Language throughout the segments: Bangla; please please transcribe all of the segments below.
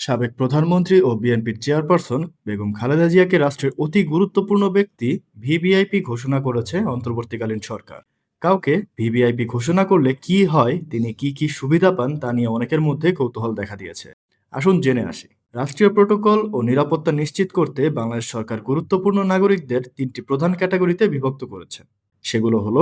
সাবেক প্রধানমন্ত্রী ও বিএনপির চেয়ারপারসন বেগম খালেদা জিয়াকে রাষ্ট্রের অতি গুরুত্বপূর্ণ ব্যক্তি ভিভিআইপি ঘোষণা করেছে অন্তর্বর্তীকালীন সরকার। কাউকে ভিভিআইপি ঘোষণা করলে কি হয়, তিনি কি কি সুবিধা পান তা নিয়ে অনেকের মধ্যে কৌতূহল দেখা দিয়েছে। আসুন জেনে আসি। রাষ্ট্রীয় প্রোটোকল ও নিরাপত্তা নিশ্চিত করতে বাংলাদেশ সরকার গুরুত্বপূর্ণ নাগরিকদের তিনটি প্রধান ক্যাটাগরিতে বিভক্ত করেছে। সেগুলো হলো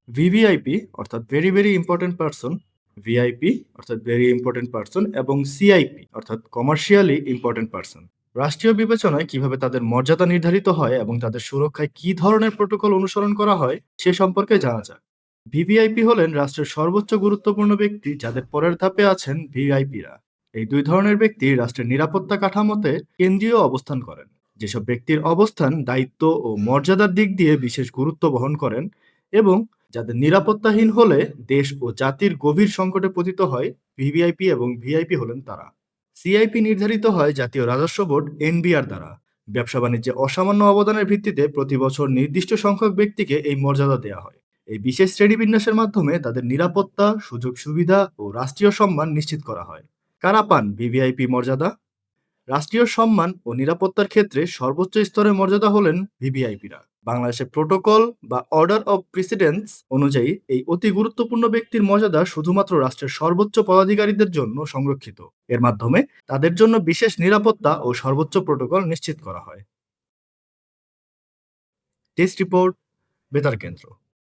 ভিভিআইপি অর্থাৎ very very important person, VIP অর্থাৎ ভেরি ইম্পর্টেন্ট পারসন এবং সিআইপি অর্থাৎ কমার্শিয়ালি ইম্পর্টেন্ট পারসন। রাষ্ট্রীয় বিবেচনায় কিভাবে তাদের মর্যাদা নির্ধারিত হয় এবং তাদের সুরক্ষায় কী ধরনের প্রোটোকল অনুসরণ করা হয় সে সম্পর্কে জানা যাক। ভিভিআইপি হলেন রাষ্ট্রের সর্বোচ্চ গুরুত্বপূর্ণ ব্যক্তি, যাদের পরের ধাপে আছেন ভিআইপিরা। এই দুই ধরনের ব্যক্তি রাষ্ট্রের নিরাপত্তা কাঠামোতে কেন্দ্রীয় অবস্থান করেন। যেসব ব্যক্তির অবস্থান, দায়িত্ব ও মর্যাদার দিক দিয়ে বিশেষ গুরুত্ব বহন করেন এবং যাদের নিরাপত্তাহীন হলে দেশ ও জাতির গভীর সংকটে পতিত হয়, ভিভিআইপি এবং ভিআইপি হলেন তারা। সিআইপি নির্ধারিত হয় জাতীয় রাজস্ব বোর্ড এনবিআর দ্বারা। ব্যবসা বাণিজ্যে অসামান্য অবদানের ভিত্তিতে প্রতি বছর নির্দিষ্ট সংখ্যক ব্যক্তিকে এই মর্যাদা দেওয়া হয়। এই বিশেষ শ্রেণীবিন্যাসের মাধ্যমে তাদের নিরাপত্তা, সুযোগ সুবিধা ও রাষ্ট্রীয় সম্মান নিশ্চিত করা হয়। কারা পান ভিভিআইপি মর্যাদা? রাষ্ট্রীয় সম্মান ও নিরাপত্তার ক্ষেত্রে সর্বোচ্চ স্তরের মর্যাদা হলেন ভিভিআইপিরা। বাংলাদেশের প্রোটোকল বা অর্ডার অব প্রিসিডেন্স অনুযায়ী এই অতি গুরুত্বপূর্ণ ব্যক্তির মর্যাদা শুধুমাত্র রাষ্ট্রের সর্বোচ্চ পদাধিকারীদের জন্য সংরক্ষিত। এর মাধ্যমে তাদের জন্য বিশেষ নিরাপত্তা ও সর্বোচ্চ প্রোটোকল নিশ্চিত করা হয়। টেস্ট রিপোর্ট, বেতার কেন্দ্র।